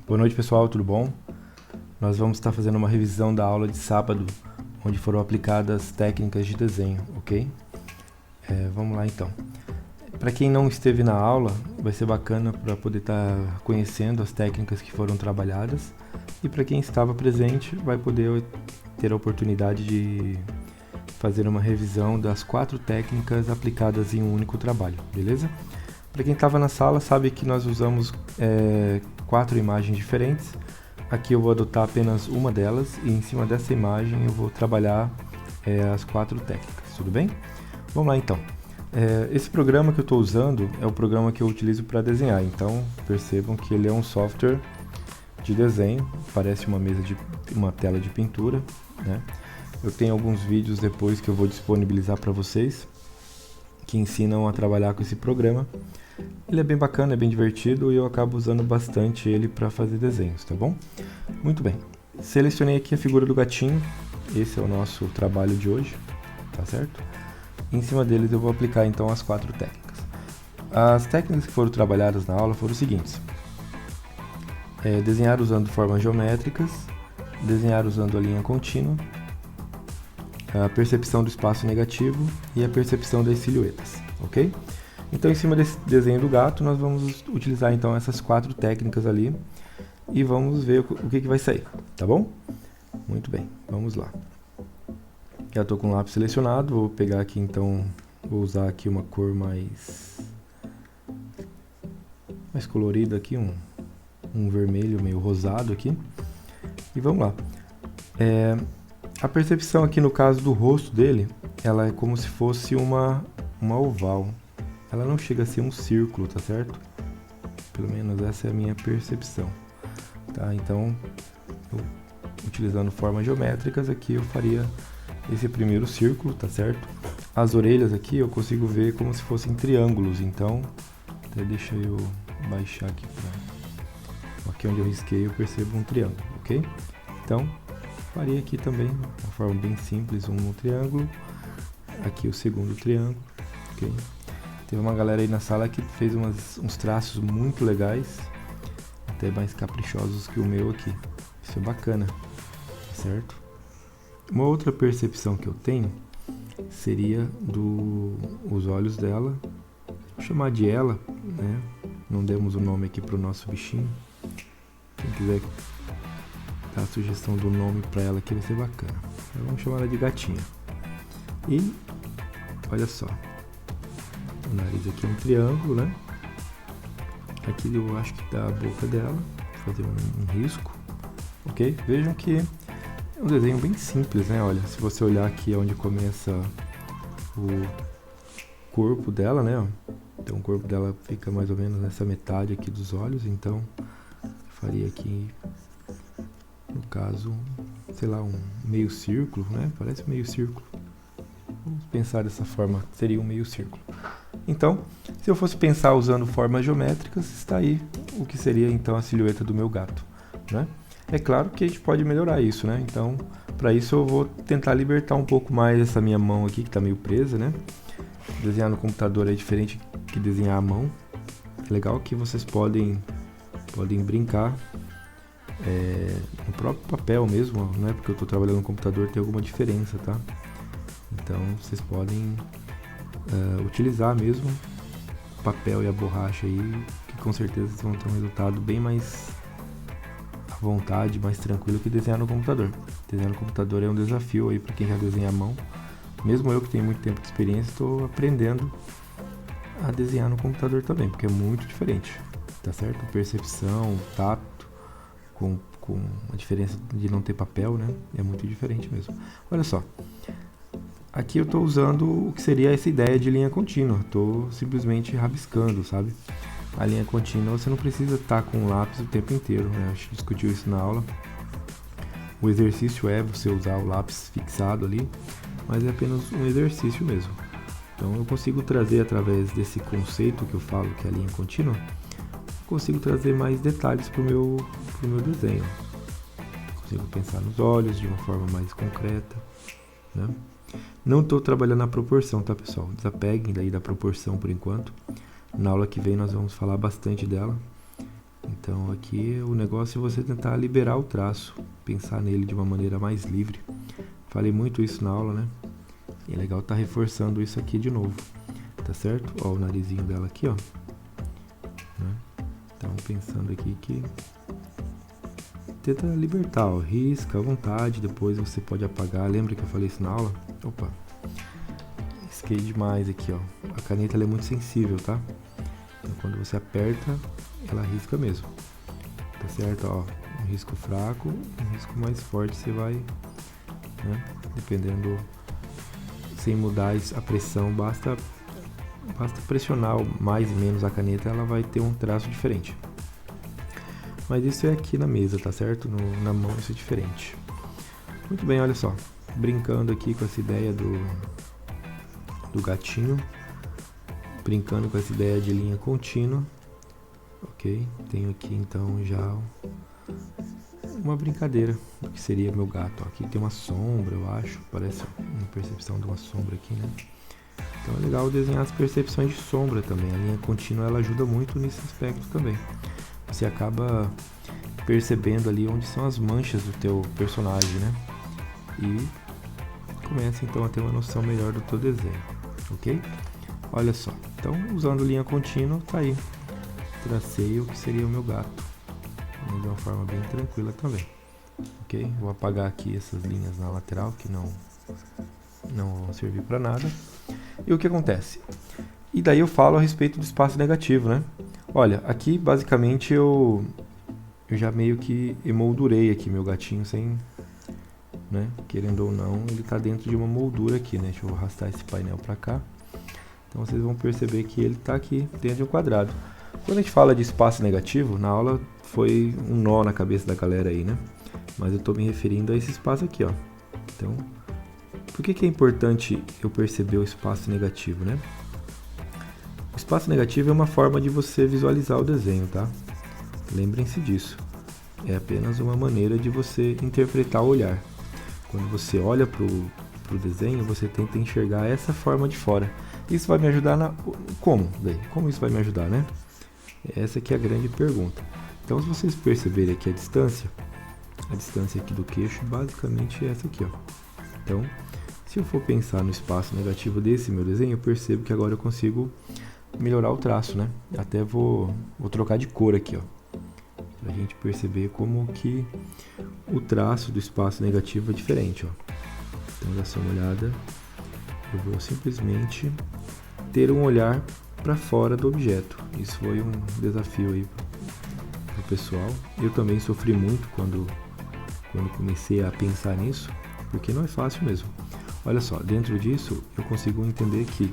Boa noite, pessoal, tudo bom? Nós vamos estar fazendo uma revisão da aula de sábado, onde foram aplicadas técnicas de desenho, ok? Vamos lá então. Para quem não esteve na aula, vai ser bacana para poder estar conhecendo as técnicas que foram trabalhadas, e para quem estava presente, vai poder ter a oportunidade de fazer uma revisão das 4 técnicas aplicadas em um único trabalho, beleza? Para quem estava na sala, sabe que nós usamos 4 imagens diferentes. Aqui eu vou adotar apenas uma delas e em cima dessa imagem eu vou trabalhar as 4 técnicas, tudo bem? Vamos lá então. Esse programa que eu estou usando é o programa que eu utilizo para desenhar, então percebam que ele é um software de desenho, parece uma tela de pintura, né? Eu tenho alguns vídeos depois que eu vou disponibilizar para vocês que ensinam a trabalhar com esse programa. Ele é bem bacana, é bem divertido e eu acabo usando bastante ele para fazer desenhos, tá bom? Muito bem, selecionei aqui a figura do gatinho, esse é o nosso trabalho de hoje, tá certo? Em cima deles eu vou aplicar então as 4 técnicas. As técnicas que foram trabalhadas na aula foram os seguintes: desenhar usando formas geométricas, desenhar usando a linha contínua, a percepção do espaço negativo e a percepção das silhuetas, ok? Então, em cima desse desenho do gato, nós vamos utilizar então essas 4 técnicas ali e vamos ver o que vai sair, tá bom? Muito bem, vamos lá. Já estou com o lápis selecionado, vou pegar aqui então, vou usar aqui uma cor mais colorida aqui, um vermelho meio rosado aqui, e vamos lá. A percepção aqui no caso do rosto dele, ela é como se fosse uma oval. Ela não chega a ser um círculo, tá certo? Pelo menos essa é a minha percepção. Tá? Então, utilizando formas geométricas aqui, eu faria esse primeiro círculo, tá certo? As orelhas aqui eu consigo ver como se fossem triângulos, então, até deixa eu baixar aqui aqui onde eu risquei eu percebo um triângulo, ok? Então, faria aqui também, uma forma bem simples, um triângulo, aqui o segundo triângulo, ok? Teve uma galera aí na sala que fez uns traços muito legais, até mais caprichosos que o meu aqui. Isso é bacana, certo? Uma outra percepção que eu tenho seria os olhos dela. Vou chamar de ela, né? Não demos o nome aqui para o nosso bichinho. Quem quiser dar a sugestão do nome para ela aqui vai ser bacana. Então, vamos chamar ela de gatinha. E olha só. O nariz aqui é um triângulo, né? Aqui eu acho que dá a boca dela. Vou fazer um risco, ok? Vejam que é um desenho bem simples, né? Olha, se você olhar aqui onde começa o corpo dela, né? Então o corpo dela fica mais ou menos nessa metade aqui dos olhos. Então eu faria aqui, no caso, sei lá, um meio círculo, né? Parece um meio círculo. Vamos pensar dessa forma, seria um meio círculo. Então, se eu fosse pensar usando formas geométricas, está aí o que seria então a silhueta do meu gato, né? É claro que a gente pode melhorar isso, né? Então, para isso eu vou tentar libertar um pouco mais essa minha mão aqui, que está meio presa, né? Desenhar no computador é diferente que desenhar à mão. É legal que vocês podem brincar no próprio papel mesmo, não é porque eu estou trabalhando no computador tem alguma diferença, tá? Então, vocês podem utilizar mesmo o papel e a borracha aí, que com certeza vocês vão ter um resultado bem mais à vontade, mais tranquilo que desenhar no computador. Desenhar no computador é um desafio aí para quem já desenha à mão. Mesmo eu que tenho muito tempo de experiência, estou aprendendo a desenhar no computador também, porque é muito diferente, tá certo? Percepção, tato, com a diferença de não ter papel, né? É muito diferente mesmo. Olha só. Aqui eu estou usando o que seria essa ideia de linha contínua. Estou simplesmente rabiscando, sabe? A linha contínua você não precisa estar com o lápis o tempo inteiro, né? A gente discutiu isso na aula. O exercício é você usar o lápis fixado ali, mas é apenas um exercício mesmo. Então eu consigo trazer através desse conceito que eu falo, que é a linha contínua, consigo trazer mais detalhes para o meu desenho. Consigo pensar nos olhos de uma forma mais concreta, né? Não estou trabalhando a proporção, tá, pessoal? Desapeguem daí da proporção por enquanto. Na aula que vem nós vamos falar bastante dela. Então aqui o negócio é você tentar liberar o traço, pensar nele de uma maneira mais livre. Falei muito isso na aula, né? E é legal estar reforçando isso aqui de novo, tá certo? Ó, o narizinho dela aqui, ó. Né? Então pensando aqui que tenta libertar, ó, risca à vontade, depois você pode apagar. Lembra que eu falei isso na aula? Opa, risquei demais aqui, ó. A caneta ela é muito sensível, tá? Então quando você aperta, ela risca mesmo. Tá certo? Ó, um risco fraco, um risco mais forte você vai, né? Dependendo, sem mudar a pressão, basta pressionar mais e menos a caneta, ela vai ter um traço diferente. Mas isso é aqui na mesa, tá certo? Na mão isso é diferente. Muito bem, olha só. Brincando aqui com essa ideia do gatinho. Brincando com essa ideia de linha contínua. Ok? Tenho aqui então já uma brincadeira do que seria meu gato. Ó, aqui tem uma sombra, eu acho. Parece uma percepção de uma sombra aqui, né? Então é legal desenhar as percepções de sombra também. A linha contínua ela ajuda muito nesse aspecto também. Você acaba percebendo ali onde são as manchas do teu personagem, né? E começa então a ter uma noção melhor do teu desenho, ok? Olha só, então usando linha contínua, tá aí. Tracei o que seria o meu gato, de uma forma bem tranquila também, ok? Vou apagar aqui essas linhas na lateral que não vão servir para nada. E o que acontece? E daí eu falo a respeito do espaço negativo, né? Olha, aqui basicamente eu já meio que emoldurei aqui meu gatinho sem, né? Querendo ou não, ele está dentro de uma moldura aqui, né? Deixa eu arrastar esse painel para cá. Então vocês vão perceber que ele está aqui dentro de um quadrado. Quando a gente fala de espaço negativo, na aula foi um nó na cabeça da galera aí, né? Mas eu estou me referindo a esse espaço aqui, ó. Então, por que é importante eu perceber o espaço negativo, né? O espaço negativo é uma forma de você visualizar o desenho, tá? Lembrem-se disso. É apenas uma maneira de você interpretar o olhar. Quando você olha para o desenho, você tenta enxergar essa forma de fora. Isso vai me ajudar na... Como? Daí? Como isso vai me ajudar, né? Essa aqui é a grande pergunta. Então, se vocês perceberem aqui a distância aqui do queixo, basicamente é essa aqui, ó. Então, se eu for pensar no espaço negativo desse meu desenho, eu percebo que agora eu consigo melhorar o traço, né? Até vou trocar de cor aqui, ó, pra gente perceber como que o traço do espaço negativo é diferente, ó. Então, dá só uma olhada. Eu vou simplesmente ter um olhar para fora do objeto. Isso foi um desafio aí pro pessoal. Eu também sofri muito quando comecei a pensar nisso, porque não é fácil mesmo. Olha só, dentro disso eu consigo entender que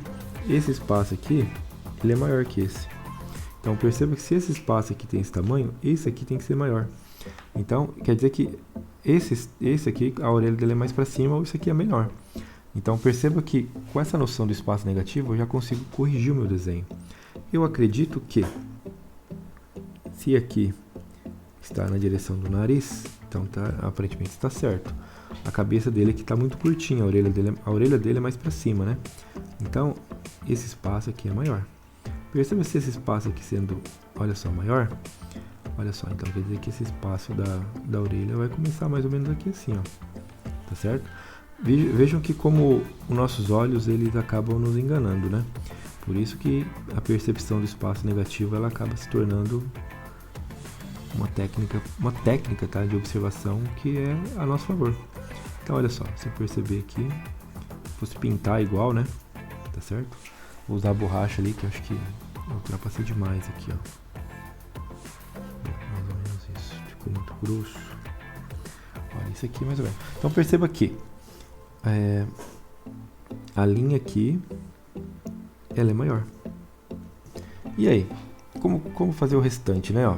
esse espaço aqui, ele é maior que esse. Então perceba que se esse espaço aqui tem esse tamanho, esse aqui tem que ser maior. Então quer dizer que esse aqui, a orelha dele é mais para cima, ou isso aqui é menor. Então perceba que com essa noção do espaço negativo eu já consigo corrigir o meu desenho. Eu acredito que se aqui está na direção do nariz, então aparentemente está certo. A cabeça dele aqui está muito curtinha, a orelha dele é mais para cima, né? Então esse espaço aqui é maior. Perceba se esse espaço aqui sendo, olha só, maior. Olha só, então quer dizer que esse espaço da orelha vai começar mais ou menos aqui assim, ó. Tá certo? Vejam que como os nossos olhos eles acabam nos enganando, né? Por isso que a percepção do espaço negativo ela acaba se tornando uma técnica, tá, de observação que é a nosso favor. Então olha só, se eu perceber aqui, se fosse pintar igual, né? Tá certo? Vou usar a borracha ali que eu acho que eu ultrapassei demais aqui, ó. Mais ou menos isso, ficou muito grosso. Olha, isso aqui mais ou menos. Então perceba que a linha aqui ela é maior. E aí, como fazer o restante, né? Ó,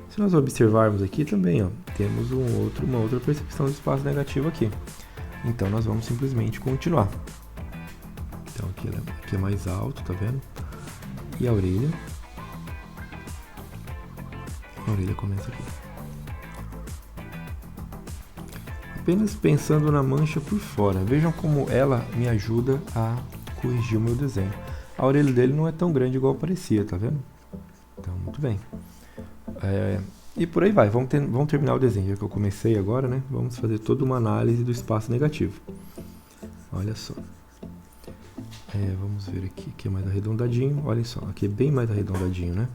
se nós observarmos aqui também, ó, temos uma outra percepção de espaço negativo aqui. Então nós vamos simplesmente continuar. Então aqui é mais alto, tá vendo? E a orelha começa aqui. Apenas pensando na mancha por fora. Vejam como ela me ajuda a corrigir o meu desenho. A orelha dele não é tão grande igual parecia, tá vendo? Então, muito bem. E por aí vai, vamos terminar o desenho, já que eu comecei agora, né? Vamos fazer toda uma análise do espaço negativo. Olha só. Vamos ver aqui é mais arredondadinho. Olha só, aqui é bem mais arredondadinho, né?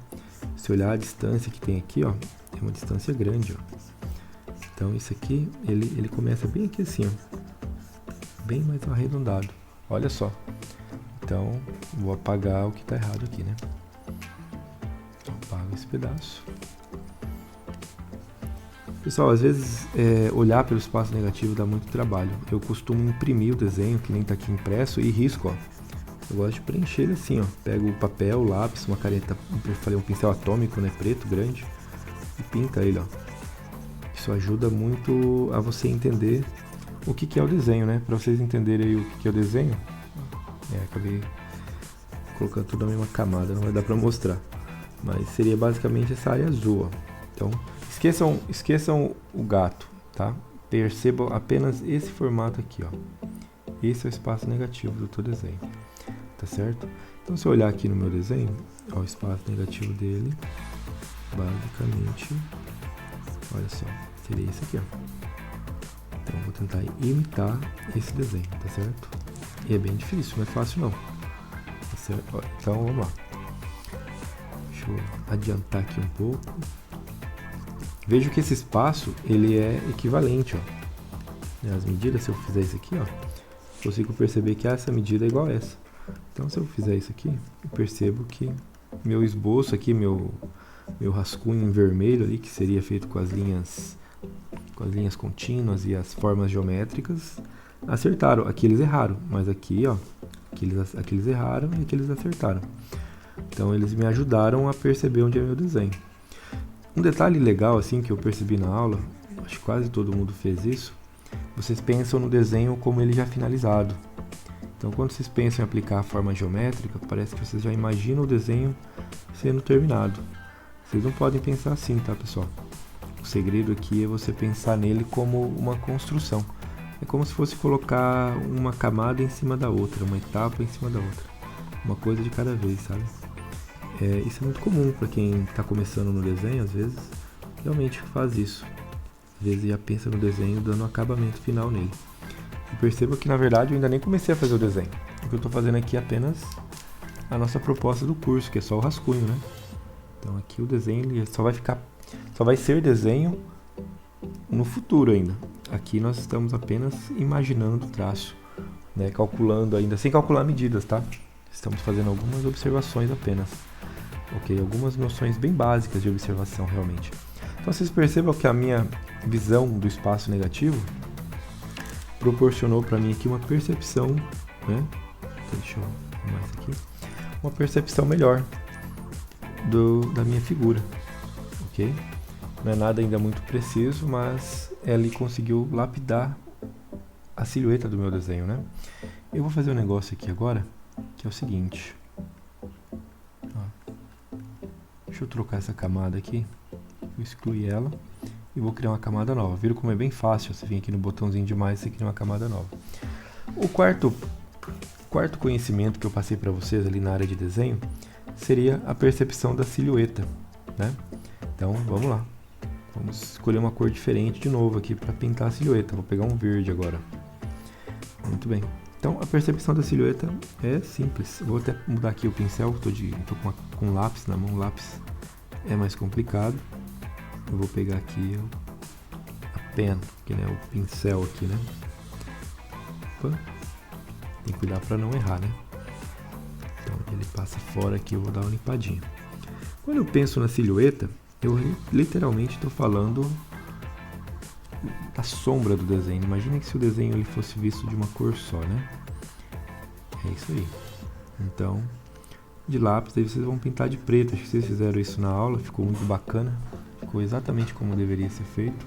Se olhar a distância que tem aqui, ó, é uma distância grande, ó. Então isso aqui, ele começa bem aqui assim, ó. Bem mais arredondado. Olha só. Então, vou apagar o que está errado aqui, né? Apago esse pedaço. Pessoal, às vezes olhar pelo espaço negativo dá muito trabalho. Eu costumo imprimir o desenho, que nem está aqui impresso, e risco, ó. Eu gosto de preencher ele assim, ó. Pego o papel, o lápis, uma caneta, eu falei um pincel atômico, né, preto, grande, e pinta ele, ó. Isso ajuda muito a você entender o que é o desenho, né? Para vocês entenderem aí o que é o desenho. Acabei colocando tudo na mesma camada, não vai dar para mostrar. Mas seria basicamente essa área azul, ó. Então, esqueçam o gato, tá? Percebam apenas esse formato aqui, ó. Esse é o espaço negativo do teu desenho, tá certo? Então, se eu olhar aqui no meu desenho, ó, o espaço negativo dele, basicamente, olha só, seria esse aqui, ó. Então, eu vou tentar imitar esse desenho, tá certo? E é bem difícil, não é fácil não. Tá certo? Ó, então, vamos lá. Deixa eu adiantar aqui um pouco. Vejo que esse espaço, ele é equivalente, ó. As medidas, se eu fizer isso aqui, ó, consigo perceber que essa medida é igual a essa. Então, se eu fizer isso aqui, eu percebo que meu esboço aqui, meu rascunho em vermelho ali, que seria feito com as linhas contínuas e as formas geométricas, acertaram. Aqui eles erraram, mas aqui, ó, aqui eles erraram e aqui eles acertaram. Então, eles me ajudaram a perceber onde é meu desenho. Um detalhe legal, assim, que eu percebi na aula, acho que quase todo mundo fez isso, vocês pensam no desenho como ele já finalizado. Então, quando vocês pensam em aplicar a forma geométrica, parece que vocês já imaginam o desenho sendo terminado. Vocês não podem pensar assim, tá, pessoal? O segredo aqui é você pensar nele como uma construção. É como se fosse colocar uma camada em cima da outra, uma etapa em cima da outra. Uma coisa de cada vez, sabe? Isso é muito comum para quem está começando no desenho, às vezes, realmente faz isso. Às vezes já pensa no desenho dando um acabamento final nele. E perceba que, na verdade, eu ainda nem comecei a fazer o desenho. O que eu estou fazendo aqui é apenas a nossa proposta do curso, que é só o rascunho, né? Então aqui o desenho ele só vai ser desenho no futuro ainda. Aqui nós estamos apenas imaginando o traço, né? Calculando ainda, sem calcular medidas, tá? Estamos fazendo algumas observações apenas. Ok? Algumas noções bem básicas de observação, realmente. Então vocês percebam que a minha visão do espaço negativo proporcionou para mim aqui uma percepção, né? Então, deixa eu arrumar isso aqui. Uma percepção melhor da minha figura, ok? Não é nada ainda muito preciso, mas ele conseguiu lapidar a silhueta do meu desenho, né? Eu vou fazer um negócio aqui agora, que é o seguinte. Ó, deixa eu trocar essa camada aqui, vou excluir ela e vou criar uma camada nova. Viram como é bem fácil, você vem aqui no botãozinho de mais e você cria uma camada nova. O quarto conhecimento que eu passei para vocês ali na área de desenho seria a percepção da silhueta, né? Então, vamos lá. Vamos escolher uma cor diferente de novo aqui para pintar a silhueta. Vou pegar um verde agora. Muito bem. Então, a percepção da silhueta é simples. Vou até mudar aqui o pincel, estou com um lápis na mão. O lápis é mais complicado. Eu vou pegar aqui a pen, que é o pincel aqui, né? Opa. Tem que cuidar para não errar, né? Então, ele passa fora aqui, eu vou dar uma limpadinha. Quando eu penso na silhueta, eu literalmente estou falando da sombra do desenho. Imagina que se o desenho ele fosse visto de uma cor só, né? É isso aí. Então, de lápis, aí vocês vão pintar de preto. Acho que vocês fizeram isso na aula, ficou muito bacana. Ficou exatamente como deveria ser feito.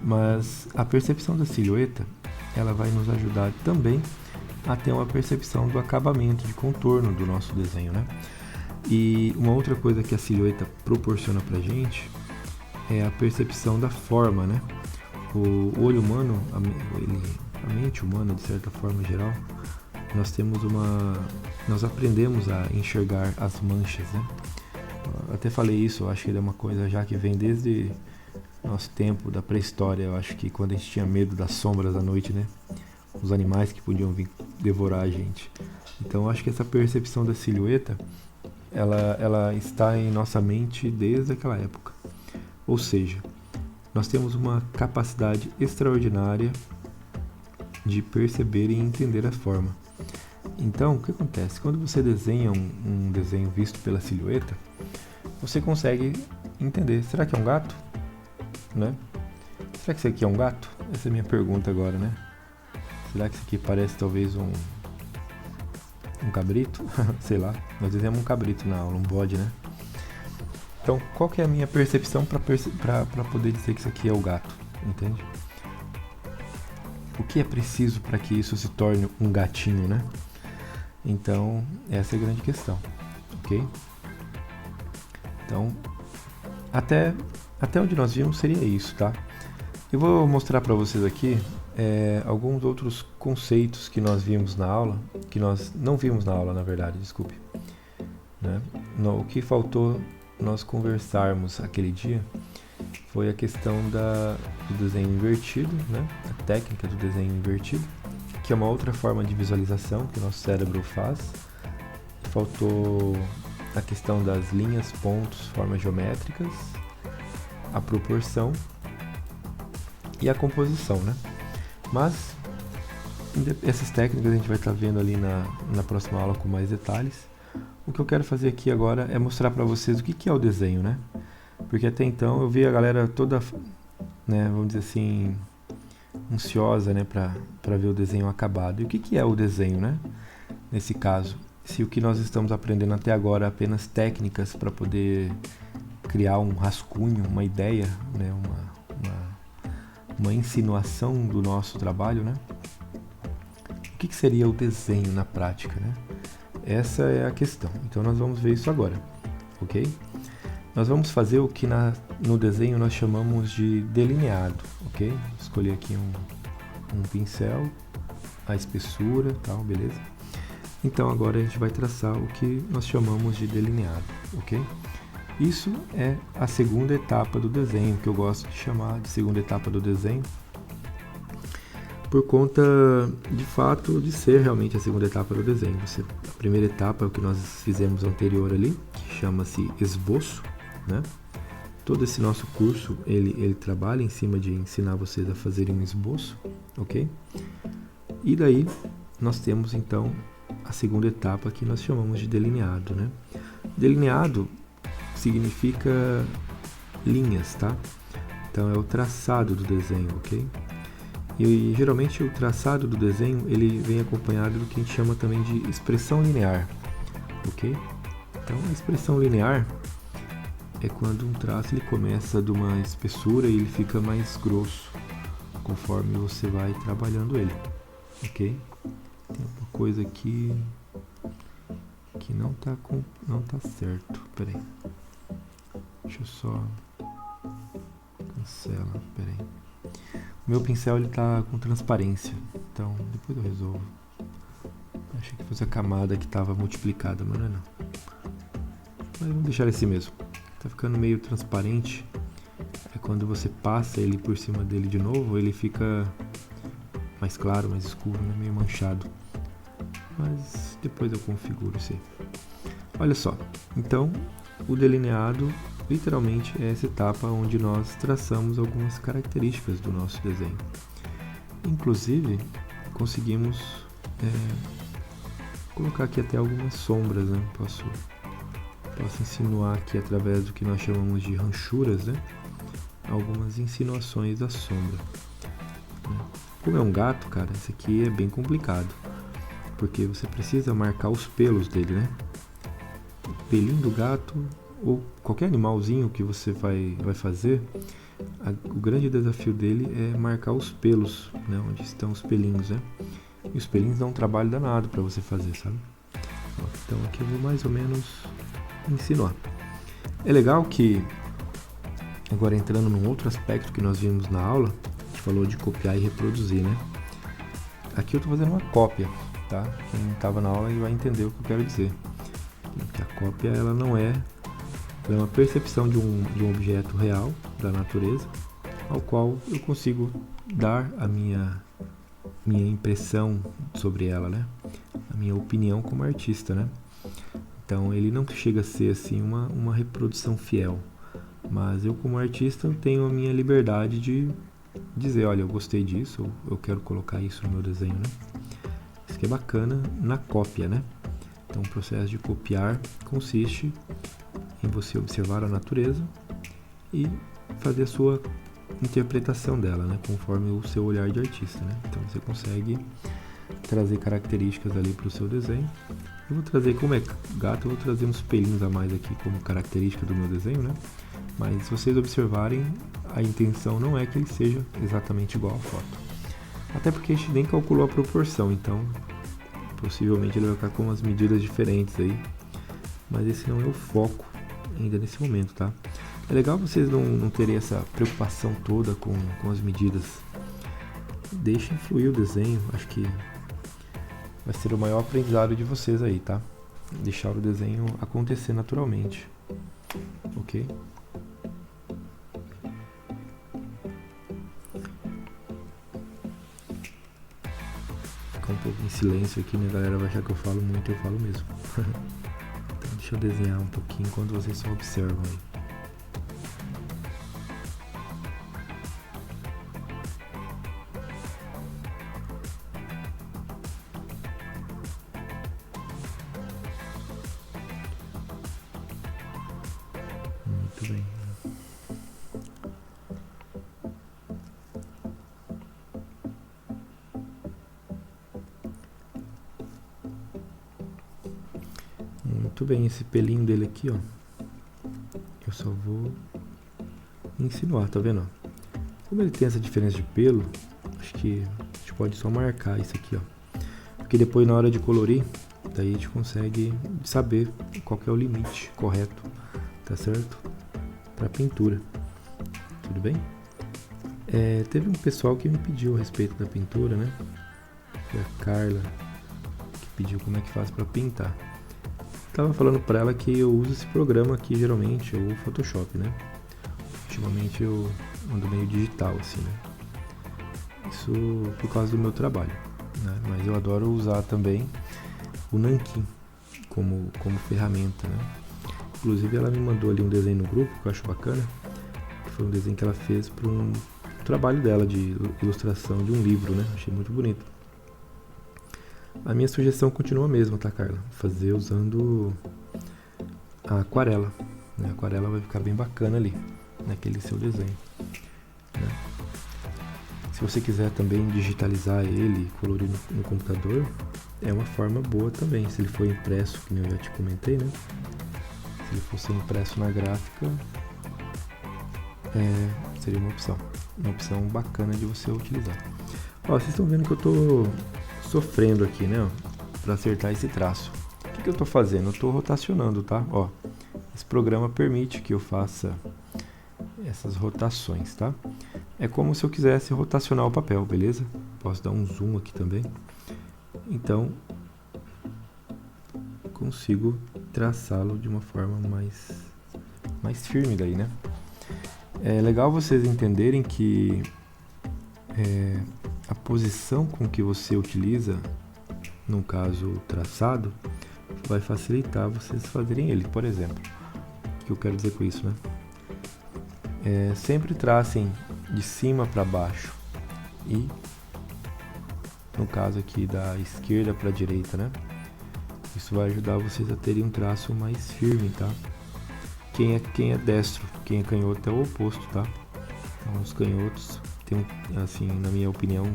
Mas a percepção da silhueta, ela vai nos ajudar também a ter uma percepção do acabamento, de contorno do nosso desenho, né? E uma outra coisa que a silhueta proporciona pra gente é a percepção da forma, né? O olho humano, a mente humana, de certa forma geral, nós aprendemos a enxergar as manchas, né? até falei isso, eu acho que ele é uma coisa já que vem desde nosso tempo da pré-história. Eu acho que quando a gente tinha medo das sombras à noite, né? Os animais que podiam vir devorar a gente. Então eu acho que essa percepção da silhueta, ela está em nossa mente desde aquela época. Ou seja, nós temos uma capacidade extraordinária de perceber e entender a forma. Então, o que acontece? Quando você desenha um desenho visto pela silhueta, você consegue entender. Será que é um gato? Né? Será que isso aqui é um gato? Essa é a minha pergunta agora, né? Será que isso aqui parece talvez um cabrito? Sei lá, nós desenhamos um cabrito na aula, um bode, né? Então, qual que é a minha percepção para poder dizer que isso aqui é o gato? Entende? O que é preciso para que isso se torne um gatinho, né? Então, essa é a grande questão, ok? Então, até onde nós vimos seria isso, tá? Eu vou mostrar para vocês aqui alguns outros conceitos que nós vimos na aula, que nós não vimos na aula, na verdade, desculpe. Né? O que faltou nós conversarmos aquele dia foi a questão do desenho invertido, né? A técnica do desenho invertido, que é uma outra forma de visualização que o nosso cérebro faz. Faltou a questão das linhas, pontos, formas geométricas, a proporção e a composição, né? Mas essas técnicas a gente vai estar vendo ali na próxima aula com mais detalhes. O que eu quero fazer aqui agora é mostrar para vocês o que é o desenho, né? Porque até então eu vi a galera toda, né, vamos dizer assim, ansiosa, né, para ver o desenho acabado. E o que é o desenho, né? Nesse caso, se o que nós estamos aprendendo até agora é apenas técnicas para poder criar um rascunho, uma ideia, né, uma insinuação do nosso trabalho, né? O que seria o desenho na prática, né? Essa é a questão. Então nós vamos ver isso agora, ok? Nós vamos fazer o que no desenho nós chamamos de delineado, ok? Vou escolher aqui um pincel, a espessura, tal, beleza? Então agora a gente vai traçar o que nós chamamos de delineado, ok? Isso é a segunda etapa do desenho, que eu gosto de chamar de segunda etapa do desenho, por conta, de fato, de ser realmente a segunda etapa do desenho. A primeira etapa é o que nós fizemos anterior ali, que chama-se esboço, né? Todo esse nosso curso, ele trabalha em cima de ensinar vocês a fazerem um esboço, ok? E daí, nós temos, então, a segunda etapa que nós chamamos de delineado, né? Delineado significa linhas, tá? Então, é o traçado do desenho, ok? E geralmente o traçado do desenho ele vem acompanhado do que a gente chama também de expressão linear, ok? Então a expressão linear é quando um traço ele começa de uma espessura e ele fica mais grosso conforme você vai trabalhando ele, ok? Tem uma coisa aqui que não tá certo, peraí, deixa eu só cancela, peraí. O meu pincel ele tá com transparência, então depois eu resolvo. Achei que fosse a camada que estava multiplicada, mas não é não. Mas vamos deixar assim mesmo. Tá ficando meio transparente. É quando você passa ele por cima dele de novo, ele fica mais claro, mais escuro, né? Meio manchado. Mas depois eu configuro isso aí. Olha só, então o delineado literalmente é essa etapa onde nós traçamos algumas características do nosso desenho. Inclusive, conseguimos colocar aqui até algumas sombras, né? Posso insinuar aqui através do que nós chamamos de ranchuras, né? Algumas insinuações da sombra. Como é um gato, cara, isso aqui é bem complicado, porque você precisa marcar os pelos dele, né? O pelinho do gato ou qualquer animalzinho que você vai fazer, o grande desafio dele é marcar os pelos, né, onde estão os pelinhos, né? E os pelinhos dão um trabalho danado para você fazer, sabe? Então aqui eu vou mais ou menos insinuar. É legal que, agora entrando num outro aspecto que nós vimos na aula, a gente falou de copiar e reproduzir, né? Aqui eu estou fazendo uma cópia, tá? Quem estava na aula vai entender o que eu quero dizer. Que a cópia ela não é Ela é uma percepção de um objeto real da natureza, ao qual eu consigo dar a minha impressão sobre ela, né? A minha opinião como artista, né? Então ele não chega a ser assim uma reprodução fiel, mas eu como artista eu tenho a minha liberdade de dizer, olha, eu gostei disso, eu quero colocar isso no meu desenho, né? Isso que é bacana na cópia, né? Então o processo de copiar consiste em você observar a natureza e fazer a sua interpretação dela, né? Conforme o seu olhar de artista, né? Então você consegue trazer características ali para o seu desenho. Eu vou trazer, como é gato, eu vou trazer uns pelinhos a mais aqui como característica do meu desenho, né? Mas se vocês observarem, a intenção não é que ele seja exatamente igual à foto. Até porque a gente nem calculou a proporção, então possivelmente ele vai ficar com umas medidas diferentes aí. Mas esse não é o foco ainda nesse momento, tá? É legal vocês não terem essa preocupação toda com as medidas. Deixem fluir o desenho, acho que vai ser o maior aprendizado de vocês aí, tá? Deixar o desenho acontecer naturalmente, ok? Ficar um pouco em silêncio aqui, minha galera vai achar que eu falo muito, eu falo mesmo. Então deixa eu desenhar um pouquinho enquanto vocês só observam aí. Muito bem. Muito bem, esse pelinho dele aqui, ó. Eu só vou insinuar, tá vendo? Como ele tem essa diferença de pelo, acho que a gente pode só marcar isso aqui, ó. Porque depois na hora de colorir, daí a gente consegue saber qual que é o limite correto, tá certo? Para pintura, tudo bem? Teve um pessoal que me pediu a respeito da pintura, né? Foi a Carla que pediu como é que faz para pintar. Tava falando para ela que eu uso esse programa aqui geralmente, o Photoshop, né? Ultimamente eu ando meio digital assim, né? Isso por causa do meu trabalho, né? Mas eu adoro usar também o Nankin como ferramenta, né? Inclusive ela me mandou ali um desenho no grupo que eu acho bacana, que foi um desenho que ela fez para um trabalho dela de ilustração de um livro, né? Achei muito bonito. A minha sugestão continua a mesma, tá, Carla? Fazer usando a aquarela, né? A aquarela vai ficar bem bacana ali, naquele seu desenho, né? Se você quiser também digitalizar ele, colorir no computador, é uma forma boa também. Se ele for impresso, que eu já te comentei, né? Se ele fosse impresso na gráfica, seria uma opção bacana de você utilizar. Ó, vocês estão vendo que eu tô sofrendo aqui, né, para acertar esse traço. O que eu tô fazendo? Eu tô rotacionando, tá? Ó, esse programa permite que eu faça essas rotações, tá? É como se eu quisesse rotacionar o papel, beleza? Posso dar um zoom aqui também. Então, consigo traçá-lo de uma forma mais firme daí, né? É legal vocês entenderem que a posição com que você utiliza, no caso o traçado, vai facilitar vocês fazerem ele. Por exemplo, o que eu quero dizer com isso, né? Sempre tracem de cima para baixo e, no caso aqui, da esquerda para a direita, né? Isso vai ajudar vocês a terem um traço mais firme, tá? Quem é destro, quem é canhoto é o oposto, tá? Então, os canhotos tem, assim, na minha opinião,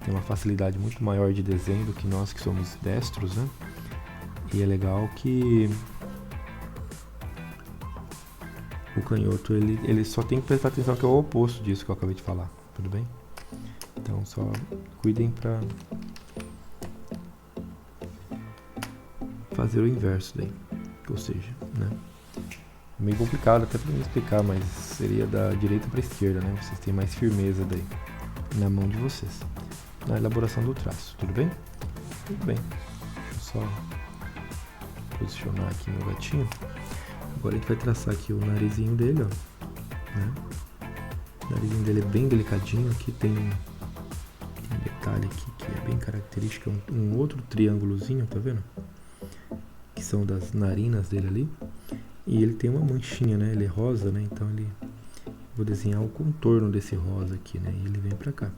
tem uma facilidade muito maior de desenho do que nós que somos destros, né? E é legal que o canhoto, ele só tem que prestar atenção que é o oposto disso que eu acabei de falar, tudo bem? Então só cuidem para fazer o inverso daí, ou seja, né? É meio complicado até para me explicar, mas seria da direita para a esquerda, né? Vocês têm mais firmeza daí na mão de vocês, na elaboração do traço, tudo bem? Tudo bem. Deixa eu só posicionar aqui meu gatinho. Agora a gente vai traçar aqui o narizinho dele, ó. Né? O narizinho dele é bem delicadinho. Aqui tem um detalhe aqui que é bem característico, um outro triângulozinho, tá vendo? Que são das narinas dele ali. E ele tem uma manchinha, né? Ele é rosa, né? Então vou desenhar o contorno desse rosa aqui, né? E ele vem pra cá.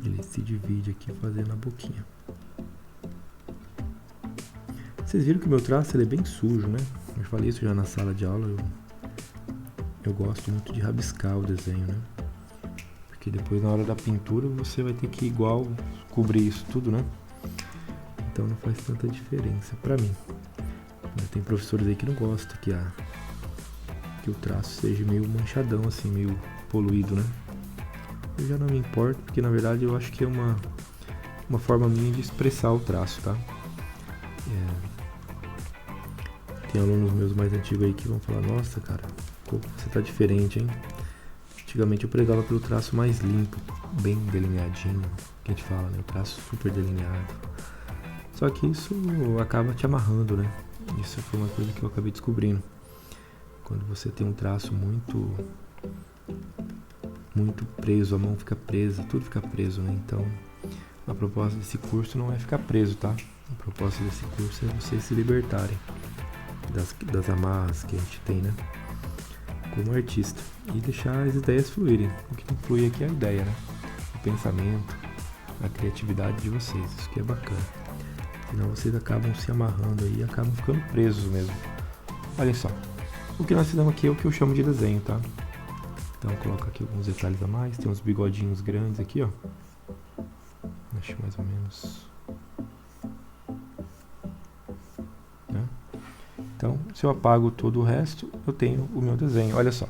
Ele se divide aqui fazendo a boquinha. Vocês viram que o meu traço ele é bem sujo, né? Eu falei isso já na sala de aula. Eu gosto muito de rabiscar o desenho, né? Porque depois na hora da pintura você vai ter que igual cobrir isso tudo, né? Então não faz tanta diferença pra mim. Tem professores aí que não gostam que o traço seja meio manchadão, assim, meio poluído, né? Eu já não me importo, porque na verdade eu acho que é uma forma minha de expressar o traço, tá? Tem alunos meus mais antigos aí que vão falar, nossa, cara, como você tá diferente, hein? Antigamente eu pregava pelo traço mais limpo, bem delineadinho, que a gente fala, né? O traço super delineado. Só que isso acaba te amarrando, né? Isso foi uma coisa que eu acabei descobrindo. Quando você tem um traço muito preso, a mão fica presa, tudo fica preso, né? Então, a proposta desse curso não é ficar preso, tá? A proposta desse curso é vocês se libertarem das amarras que a gente tem, né? Como artista. E deixar as ideias fluírem. O que não flui aqui é a ideia, né? O pensamento, a criatividade de vocês. Isso que é bacana. Senão vocês acabam se amarrando aí e acabam ficando presos mesmo. Olha só. O que nós fizemos aqui é o que eu chamo de desenho, tá? Então coloco aqui alguns detalhes a mais. Tem uns bigodinhos grandes aqui, ó. Acho mais ou menos... né? Então, se eu apago todo o resto, eu tenho o meu desenho. Olha só.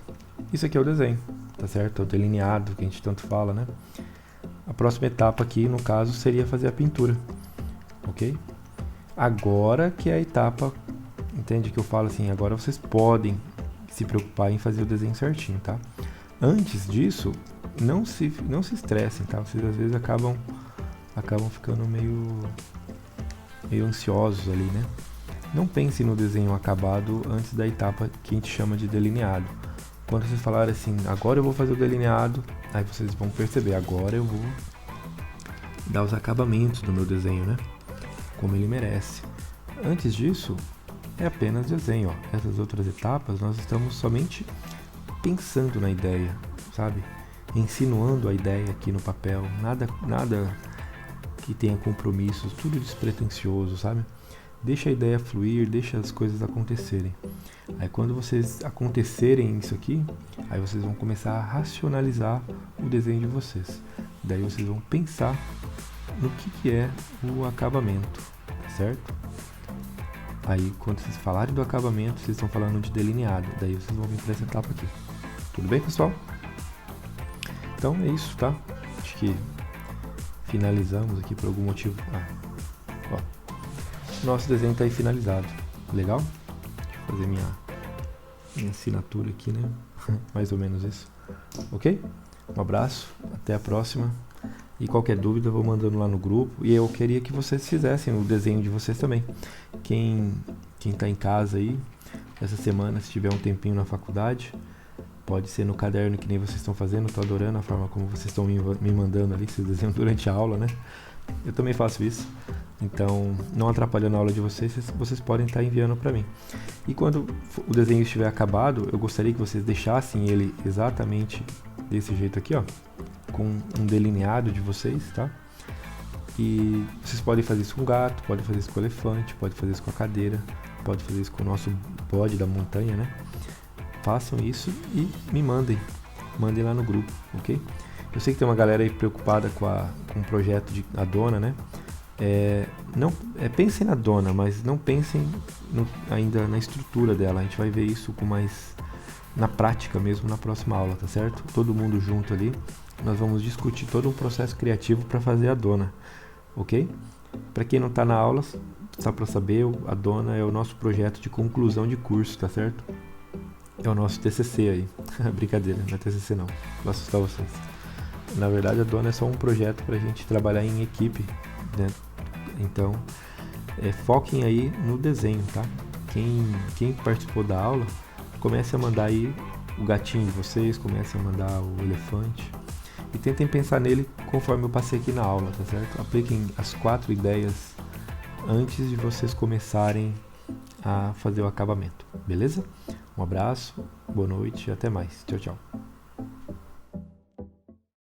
Isso aqui é o desenho, tá certo? É o delineado que a gente tanto fala, né? A próxima etapa aqui, no caso, seria fazer a pintura. Ok? Agora que é a etapa... Entende que eu falo assim, agora vocês podem se preocupar em fazer o desenho certinho, tá? Antes disso, não se estressem, tá? Vocês às vezes acabam ficando meio ansiosos ali, né? Não pensem no desenho acabado antes da etapa que a gente chama de delineado. Quando vocês falarem assim, agora eu vou fazer o delineado, aí vocês vão perceber, agora eu vou dar os acabamentos do meu desenho, né? Como ele merece. Antes disso, é apenas desenho, ó. Essas outras etapas nós estamos somente pensando na ideia, sabe? Insinuando a ideia aqui no papel, nada que tenha compromissos, tudo despretensioso, sabe? Deixa a ideia fluir, deixa as coisas acontecerem. Aí quando vocês acontecerem isso aqui, aí vocês vão começar a racionalizar o desenho de vocês. Daí vocês vão pensar no que é o acabamento, tá certo? Aí, quando vocês falarem do acabamento, vocês estão falando de delineado. Daí vocês vão vir para essa etapa aqui. Tudo bem, pessoal? Então é isso, tá? Acho que finalizamos aqui por algum motivo. Ó. Nosso desenho está aí finalizado. Legal? Deixa eu fazer minha assinatura aqui, né? Mais ou menos isso. Ok? Um abraço. Até a próxima. E qualquer dúvida eu vou mandando lá no grupo. E eu queria que vocês fizessem o desenho de vocês também. Quem tá em casa aí, essa semana, se tiver um tempinho na faculdade, pode ser no caderno que nem vocês estão fazendo. Eu tô adorando a forma como vocês estão me mandando ali, vocês desenham durante a aula, né? Eu também faço isso. Então, não atrapalhando a aula de vocês, vocês podem estar enviando para mim. E quando o desenho estiver acabado, eu gostaria que vocês deixassem ele exatamente desse jeito aqui, ó, com um delineado de vocês, tá? E vocês podem fazer isso com o gato, podem fazer isso com o elefante, podem fazer isso com a cadeira, podem fazer isso com o nosso bode da montanha, né? Façam isso e me mandem lá no grupo, ok? Eu sei que tem uma galera aí preocupada com o projeto de a dona, né? Pensem na dona, mas não pensem ainda na estrutura dela. A gente vai ver isso com mais na prática mesmo na próxima aula, tá certo? Todo mundo junto ali. Nós vamos discutir todo um processo criativo para fazer a dona, ok? Para quem não está na aula, só para saber, a dona é o nosso projeto de conclusão de curso, tá certo? É o nosso TCC aí. Brincadeira, não é TCC não. Vou assustar vocês. Na verdade, a dona é só um projeto para a gente trabalhar em equipe, né? Então, foquem aí no desenho, tá? quem participou da aula, comece a mandar aí o gatinho de vocês, comece a mandar o elefante e tentem pensar nele conforme eu passei aqui na aula, tá certo? Apliquem as 4 ideias antes de vocês começarem a fazer o acabamento, beleza? Um abraço, boa noite e até mais. Tchau, tchau.